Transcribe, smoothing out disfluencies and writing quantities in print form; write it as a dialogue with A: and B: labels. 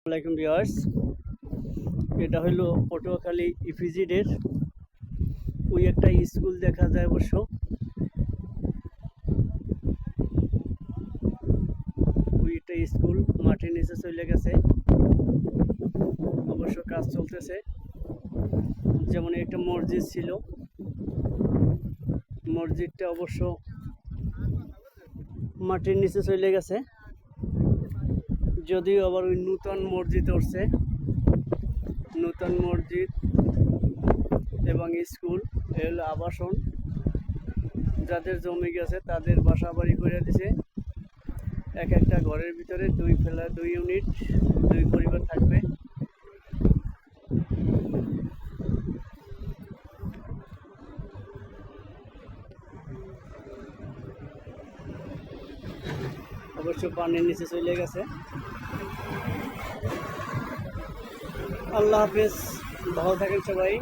A: আসসালামাইকুম ভিউয়ার্স, এটা হলো পটুয়াখালী ইপিজেডের ওই একটা স্কুল দেখা যায়। অবশ্য ওই একটা স্কুল মাটির নিচে চলে গেছে, অবশ্য কাজ চলতেছে। যেমন একটা মসজিদ ছিল, মসজিদটা অবশ্য মাটির নিচে চলে গেছে, যদিও আবার ওই নূতন মসজিদ উঠছে। নূতন মসজিদ এবং স্কুল এগুলো আবাসন, যাদের জমি গেছে তাদের বাসা বাড়ি করে দিছে। এক একটা ঘরের ভিতরে দুই ইউনিট, দুই পরিবার থাকবে। অবশ্য পানির নিচে চলে গেছে। আল্লাহ হাফেজ, ভালো থাকেন সবাই।